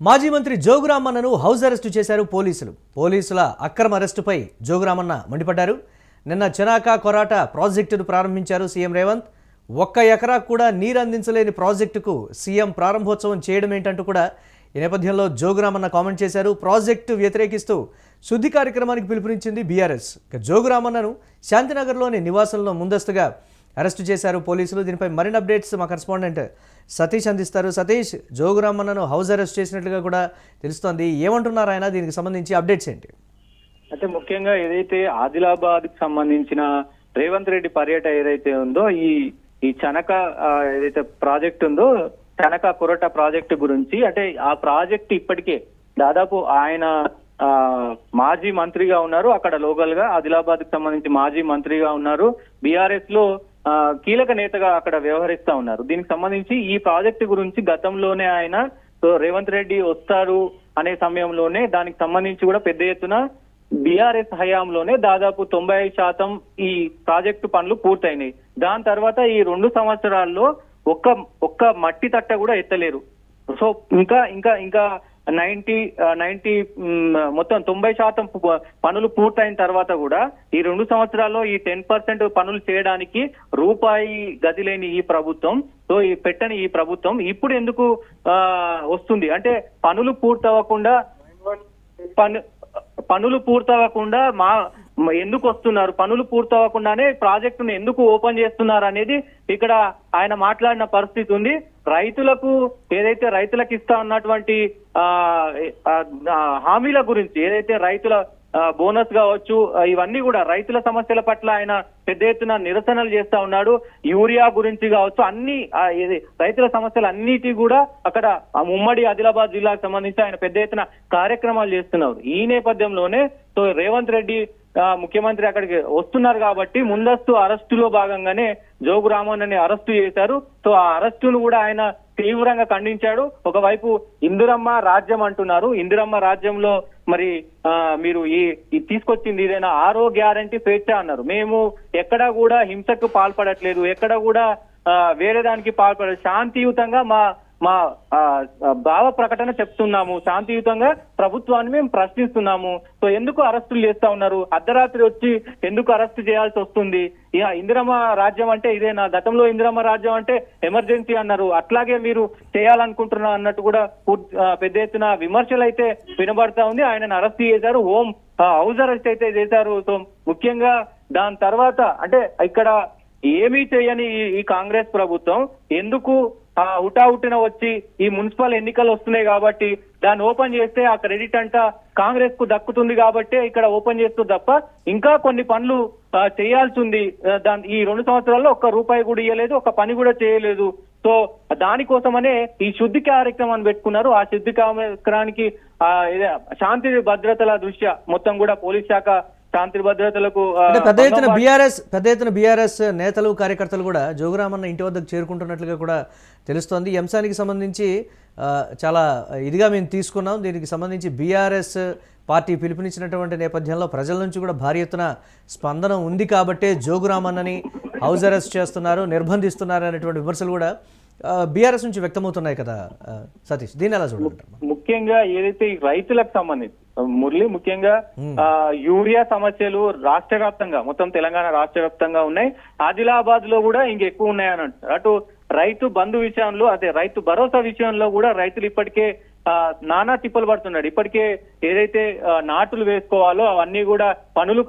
మాజీ మంత్రి జోగురామన్నను house arrest చేశారు పోలీసుల అక్రమ అరెస్టుపై జోగురామన్న మండిపడ్డారు. నిన్న చెనాక కొరాట ప్రాజెక్టును ప్రారంభించారు సీఎం రేవంత్. 1 ఎకరా కూడా నీరు అందించలేని ప్రాజెక్టుకు సీఎం ప్రారంభోత్సవం చేయడం ఏంటంటూ కూడా ఈ నేపథ్యంలో జోగురామన్న కామెంట్ చేశారు. ప్రాజెక్టు వ్యతిరేకిస్తూ శుద్ధి కార్యక్రమానికి పిలుపునిచ్చింది బీఆర్ఎస్. జోగురామన్నను శాంతినగర్లోని నివాసంలో ముందస్తుగా అరెస్టు చేశారు పోలీసులు. దీనిపై మరిన్ని అప్డేట్స్ మా కరెస్పాండెంట్ సతీష్ అందిస్తారు. సతీష్, జోగురామన్నను హౌస్ అరెస్ట్ చేసినట్లుగా కూడా తెలుస్తోంది. ఏమంటున్నారు ఆయన? దీనికి సంబంధించి అప్డేట్స్ ఏంటి? అంటే ముఖ్యంగా ఏదైతే ఆదిలాబాద్ కి సంబంధించిన రేవంత్ రెడ్డి పర్యటన ఏదైతే ఉందో ఈ చనక ఏదైతే ప్రాజెక్ట్ ఉందో చనక కొరట ప్రాజెక్టు గురించి, అంటే ఆ ప్రాజెక్ట్ ఇప్పటికే దాదాపు ఆయన మాజీ మంత్రిగా ఉన్నారు. అక్కడ లోకల్ గా ఆదిలాబాద్ కి సంబంధించి మాజీ మంత్రిగా ఉన్నారు. బీఆర్ఎస్ లో కీలక నేతగా అక్కడ వ్యవహరిస్తా ఉన్నారు. దీనికి సంబంధించి ఈ ప్రాజెక్టు గురించి గతంలోనే ఆయన రేవంత్ రెడ్డి వస్తారు అనే సమయంలోనే దానికి సంబంధించి కూడా పెద్ద ఎత్తున బీఆర్ఎస్ హయాంలోనే దాదాపు 90% ఈ ప్రాజెక్టు పనులు పూర్తయినాయి. దాని తర్వాత ఈ 2 సంవత్సరాల్లో ఒక్క మట్టి తట్ట కూడా ఎత్తలేరు. సో ఇంకా 90 మొత్తం 90% పనులు పూర్తయిన తర్వాత కూడా ఈ 2 సంవత్సరాల్లో ఈ 10% పనులు చేయడానికి రూపాయి గది లేని ఈ ప్రభుత్వం, సో ఈ పెట్టని ఈ ప్రభుత్వం ఇప్పుడు ఎందుకు వస్తుంది అంటే పనులు పూర్తవకుండా ఎందుకు వస్తున్నారు, పనులు పూర్తవకుండానే ప్రాజెక్టును ఎందుకు ఓపెన్ చేస్తున్నారు అనేది ఇక్కడ ఆయన మాట్లాడిన పరిస్థితి ఉంది. రైతులకు ఏదైతే రైతులకు ఇస్తా ఉన్నటువంటి హామీల గురించి, ఏదైతే రైతుల బోనస్ కావచ్చు, ఇవన్నీ కూడా రైతుల సమస్యల పట్ల ఆయన పెద్ద ఎత్తున నిరసనలు చేస్తా ఉన్నాడు. యూరియా గురించి కావచ్చు, అన్ని రైతుల సమస్యలు అన్నిటి కూడా అక్కడ ఉమ్మడి ఆదిలాబాద్ జిల్లాకు సంబంధించి ఆయన పెద్ద ఎత్తున కార్యక్రమాలు చేస్తున్నారు. ఈ నేపథ్యంలోనే సో రేవంత్ రెడ్డి ముఖ్యమంత్రి అక్కడికి వస్తున్నారు కాబట్టి ముందస్తు అరెస్టులో భాగంగానే జోగురామన్నని అరెస్టు చేశారు. సో ఆ అరెస్టును కూడా ఆయన తీవ్రంగా ఖండించాడు. ఒకవైపు ఇందిరమ్మ రాజ్యం అంటున్నారు. ఇందిరమ్మ రాజ్యంలో మరి మీరు ఈ తీసుకొచ్చింది ఇదేనా 6వ గ్యారంటీ స్వేచ్ఛ అన్నారు. మేము ఎక్కడా కూడా హింసకు పాల్పడట్లేదు, ఎక్కడ కూడా వేరే దానికి పాల్పడలేదు, శాంతియుతంగా మా భావ ప్రకటన చెప్తున్నాము, శాంతియుతంగా ప్రభుత్వాన్ని మేము ప్రశ్నిస్తున్నాము. సో ఎందుకు అరెస్టులు చేస్తా ఉన్నారు? అర్ధరాత్రి వచ్చి ఎందుకు అరెస్టు చేయాల్సి వస్తుంది? ఇందిరమ్మ రాజ్యం అంటే ఇదేనా? గతంలో ఇందిరమ్మ రాజ్యం అంటే ఎమర్జెన్సీ అన్నారు, అట్లాగే మీరు చేయాలనుకుంటున్నా అన్నట్టు కూడా పెద్ద ఎత్తున విమర్శలు అయితే వినబడతా ఉంది. ఆయనను అరెస్ట్ చేశారు, హౌస్ అరెస్ట్ అయితే చేశారు. సో ముఖ్యంగా దాని తర్వాత అంటే ఇక్కడ ఏమీ చేయని ఈ కాంగ్రెస్ ప్రభుత్వం ఎందుకు హుటాహుటిన వచ్చి ఈ మున్సిపల్ ఎన్నికలు వస్తున్నాయి కాబట్టి దాన్ని ఓపెన్ చేస్తే ఆ క్రెడిట్ అంతా కాంగ్రెస్ కు దక్కుతుంది కాబట్టి ఇక్కడ ఓపెన్ చేస్తూ తప్ప ఇంకా కొన్ని పనులు చేయాల్సి ఉంది. ఈ 2 సంవత్సరాల్లో ₹1 కూడా ఇవ్వలేదు, ఒక పని కూడా చేయలేదు. సో దానికోసమనే ఈ శుద్ధి కార్యక్రమాన్ని పెట్టుకున్నారు. ఆ శుద్ధి కార్యక్రమానికి శాంతి భద్రతల దృష్ట్యా మొత్తం కూడా పోలీస్ శాఖ శాంతి భద్రతలకు పెద్ద ఎత్తున బీఆర్ఎస్ నేతలు కార్యకర్తలు కూడా జోగురామన్న ఇంటి వద్దకు చేరుకుంటున్నట్లుగా కూడా తెలుస్తోంది. ఈ అంశానికి సంబంధించి చాలా ఇదిగా మేము తీసుకున్నాం. దీనికి సంబంధించి బీఆర్ఎస్ పార్టీ పిలుపునిచ్చినటువంటి నేపథ్యంలో ప్రజల నుంచి కూడా భారీ ఎత్తున స్పందన ఉంది కాబట్టే జోగురామన్నని హౌస్ అరెస్ట్ చేస్తున్నారు, నిర్బంధిస్తున్నారు అనేటువంటి విమర్శలు కూడా బీఆర్ఎస్ నుంచి వ్యక్తమవుతున్నాయి కదా సతీష్, దీన్ని ఎలా చూడాలంటారు? ముఖ్యంగా ఏదైతే ఈ రైతులకు సంబంధించి ముఖ్యంగా యూరియా సమస్యలు రాష్ట్ర వ్యాప్తంగా మొత్తం తెలంగాణ రాష్ట్ర వ్యాప్తంగా ఉన్నాయి. ఆదిలాబాద్ లో కూడా ఇంకెక్కువ ఉన్నాయని అంటారు. అటు రైతు బంధు విషయంలో, అదే రైతు భరోసా విషయంలో కూడా రైతులు ఇప్పటికే నానా తిప్పలు పడుతున్నాడు. ఇప్పటికే ఏదైతే నాటులు వేసుకోవాలో అవన్నీ కూడా పనులు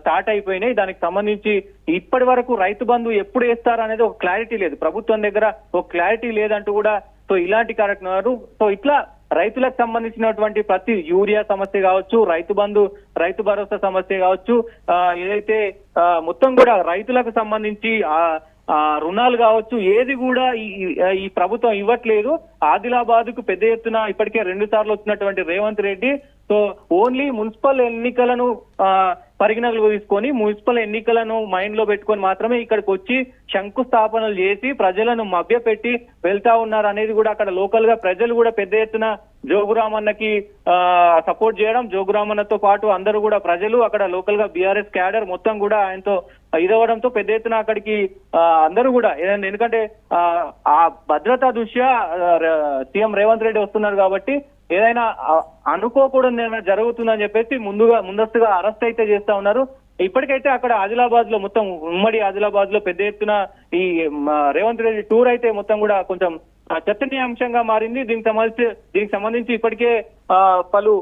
స్టార్ట్ అయిపోయినాయి. దానికి సంబంధించి ఇప్పటి వరకు రైతు బంధు ఎప్పుడు వేస్తారు అనేది ఒక క్లారిటీ లేదు, ప్రభుత్వం దగ్గర ఒక క్లారిటీ లేదంటూ కూడా సో ఇలాంటి కార్యక్రమాలు, సో ఇట్లా రైతులకు సంబంధించినటువంటి ప్రతి యూరియా సమస్య కావచ్చు, రైతు బంధు రైతు భరోసా సమస్య కావచ్చు, ఏదైతే మొత్తం కూడా రైతులకు సంబంధించి రుణాలు కావచ్చు, ఏది కూడా ఈ ప్రభుత్వం ఇవ్వట్లేదు. ఆదిలాబాద్ కు పెద్ద ఎత్తున ఇప్పటికే 2 సార్లు వచ్చినటువంటి Revanth Reddy so only municipal ఎన్నికలను పరిగణనలోకి తీసుకొని మున్సిపల్ ఎన్నికలను మైండ్ లో పెట్టుకొని మాత్రమే ఇక్కడికి వచ్చి శంకుస్థాపనలు చేసి ప్రజలను మభ్యపెట్టి వెళ్తా ఉన్నారు అనేది కూడా అక్కడ లోకల్ గా ప్రజలు కూడా పెద్ద ఎత్తున జోగురామన్నకి సపోర్ట్ చేయడం, జోగురామన్నతో పాటు అందరూ కూడా ప్రజలు అక్కడ లోకల్ గా బీఆర్ఎస్ క్యాడర్ మొత్తం కూడా ఆయనతో ఇదవడంతో పెద్ద ఎత్తున అక్కడికి అందరూ కూడా, ఎందుకంటే ఆ భద్రతా దృష్ట్యా సీఎం రేవంత్ రెడ్డి వస్తున్నారు కాబట్టి ఏదైనా అనుకోకూడదు ఏమైనా జరుగుతుందని చెప్పేసి ముందస్తుగా అరెస్ట్ అయితే చేస్తా ఉన్నారు. ఇప్పటికైతే అక్కడ ఆదిలాబాద్ లో మొత్తం ఉమ్మడి ఆదిలాబాద్ లో పెద్ద ఎత్తున ఈ రేవంత్ రెడ్డి టూర్ అయితే మొత్తం కూడా కొంచెం చర్చనీయాంశంగా మారింది. దీనికి సంబంధించి ఇప్పటికే పలు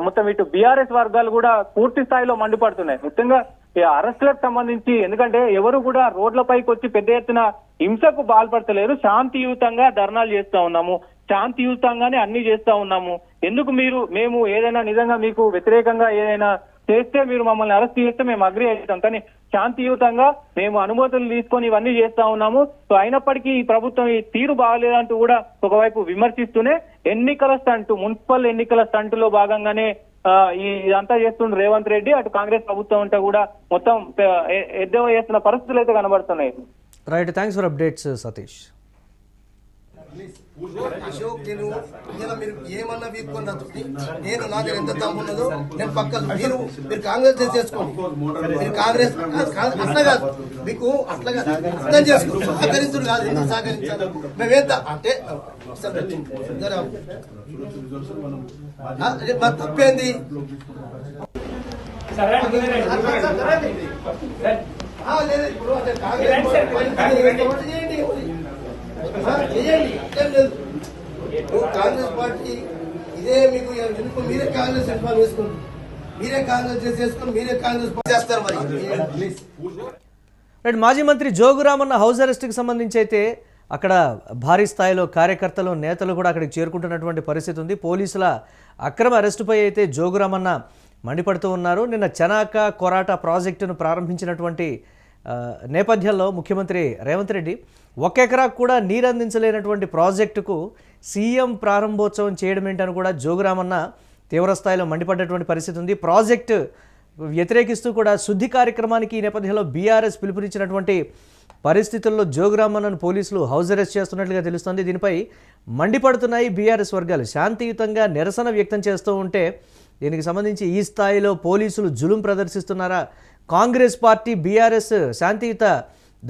మొత్తం ఇటు బీఆర్ఎస్ వర్గాలు కూడా పూర్తి స్థాయిలో మండిపడుతున్నాయి. ముఖ్యంగా ఈ అరెస్టులకు సంబంధించి, ఎందుకంటే ఎవరు కూడా రోడ్లపైకి వచ్చి పెద్ద ఎత్తున హింసకు పాల్పడతలేరు. శాంతియుతంగా ధర్నాలు చేస్తా ఉన్నాము, శాంతియుతంగానే అన్ని చేస్తా ఉన్నాము. ఎందుకు మేము ఏదైనా నిజంగా మీకు వ్యతిరేకంగా ఏదైనా చేస్తే మీరు మమ్మల్ని అరెస్ట్ చేస్తే మేము అగ్రి అవుతాం, కానీ శాంతియుతంగా మేము అనుమతులు తీసుకొని ఇవన్నీ చేస్తా ఉన్నాము. సో అయినప్పటికీ ఈ ప్రభుత్వం ఈ తీరు బాగలేదంటూ కూడా ఒకవైపు విమర్శిస్తూనే ఎన్నికల స్టంట్, మున్సిపల్ ఎన్నికల స్టంట్ లో భాగంగానే ఇదంతా చేస్తుండ్రు రేవంత్ రెడ్డి. అటు కాంగ్రెస్ ప్రభుత్వం అంటే కూడా మొత్తం ఎద్దేవా చేస్తున్న పరిస్థితులు అయితే కనబడుతున్నాయి. Right, thanks for updates Satish. Ashok, నేను మీరు ఏమన్నా వీపుకొని రద్దు, నేను నా దగ్గర ఎంత దమ్ము ఉన్నదో నేను పక్కన మీరు కాంగ్రెస్ చేసుకోండి. మీరు కాంగ్రెస్ అట్లా కాదు, మీకు అట్లా అర్థం చేసుకోండి. సహకరించుడు కాదు, ఎందుకు సహకరించాలి? మేమేంత అంటే మా తప్పేంది? లేదు ఇప్పుడు కాంగ్రెస్ పార్టీ ఇదే మీకు మీరే కాంగ్రెస్ ఇన్ఫార్మ్ వేసుకోండి, మీరే కాంగ్రెస్ చేసేసుకుని మీరే కాంగ్రెస్ చేస్తారు. మరి రైట్, మాజీ మంత్రి జోగురామన్న హౌస్ అరెస్ట్కి సంబంధించి అయితే అక్కడ భారీ స్థాయిలో కార్యకర్తలు, నేతలు కూడా అక్కడికి చేరుకుంటున్నటువంటి పరిస్థితి ఉంది. పోలీసుల అక్రమ అరెస్టుపై అయితే జోగురామన్న మండిపడుతూ ఉన్నారు. నిన్న చనాక కొరాట ప్రాజెక్టును ప్రారంభించినటువంటి నేపథ్యంలో ముఖ్యమంత్రి రేవంత్ రెడ్డి ఒక ఎకరాకు కూడా నీరు అందించలేనటువంటి ప్రాజెక్టుకు సీఎం ప్రారంభోత్సవం చేయడం ఏంటని కూడా జోగురామన్న తీవ్రస్థాయిలో మండిపడ్డటువంటి పరిస్థితి ఉంది. ప్రాజెక్టు వ్యతిరేకిస్తూ కూడా శుద్ధి కార్యక్రమానికి ఈ నేపథ్యంలో బీఆర్ఎస్ పిలుపునిచ్చినటువంటి పరిస్థితుల్లో జోగురామన్నను పోలీసులు హౌస్ అరెస్ట్ చేస్తున్నట్లుగా తెలుస్తోంది. దీనిపై మండిపడుతున్నాయి బీఆర్ఎస్ వర్గాలు. శాంతియుతంగా నిరసన వ్యక్తం చేస్తూ ఉంటే దీనికి సంబంధించి ఈ స్థాయిలో పోలీసులు జులుం ప్రదర్శిస్తున్నారా? కాంగ్రెస్ పార్టీ బీఆర్ఎస్ శాంతియుత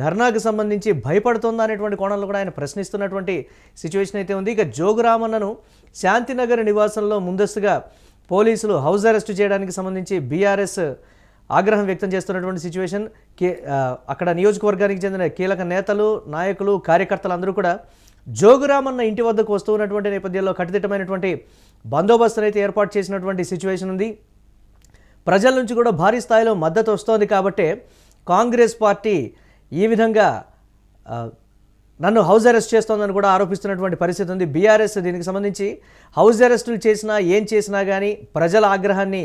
ధర్నాకు సంబంధించి భయపడుతుందా అనేటువంటి కోణంలో కూడా ఆయన ప్రశ్నిస్తున్నటువంటి సిచ్యువేషన్ అయితే ఉంది. ఇక జోగురామన్నను శాంతినగర్ నివాసంలో ముందస్తుగా పోలీసులు హౌస్ అరెస్ట్ చేయడానికి సంబంధించి బీఆర్ఎస్ ఆగ్రహం వ్యక్తం చేస్తున్నటువంటి సిచ్యువేషన్. అక్కడ నియోజకవర్గానికి చెందిన కీలక నేతలు, నాయకులు, కార్యకర్తలు అందరూ కూడా జోగురామన్న ఇంటి వద్దకు వస్తూ ఉన్నటువంటి నేపథ్యంలో కట్టుదిట్టమైనటువంటి బందోబస్తును అయితే ఏర్పాటు చేసినటువంటి సిచ్యువేషన్ ఉంది. ప్రజల నుంచి కూడా భారీ స్థాయిలో మద్దతు వస్తోంది. కాబట్టే కాంగ్రెస్ పార్టీ ఈ విధంగా నన్ను హౌస్ అరెస్ట్ చేస్తోందని కూడా ఆరోపిస్తున్నటువంటి పరిస్థితి ఉంది. బీఆర్ఎస్ దీనికి సంబంధించి హౌస్ అరెస్టులు చేసినా ఏం చేసినా కానీ ప్రజల ఆగ్రహాన్ని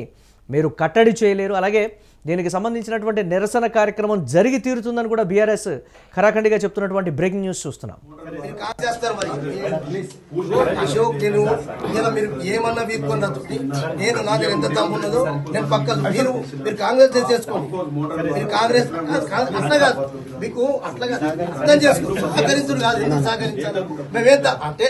మీరు కట్టడి చేయలేరు. అలాగే దీనికి సంబంధించినటువంటి నిరసన కార్యక్రమం జరిగి తీరుతుందని కూడా బీఆర్ఎస్ ఖరాఖండిగా చెప్తున్నటువంటి బ్రేకింగ్ న్యూస్ చూస్తున్నాం. అశోక్, నేను మీరు ఏమన్నా వీపుకొని రద్దు, నేను నా దగ్గర ఎంత దమ్ము ఉన్నదో నేను పక్కన మీరు కాంగ్రెస్ చేసుకోండి. మీరు కాంగ్రెస్ అట్లా కాదు, మీకు అట్లా అర్థం చేసుకోండి. సహకరించుడు కాదు, ఎందుకు సహకరించాలి? మేమేంత అంటే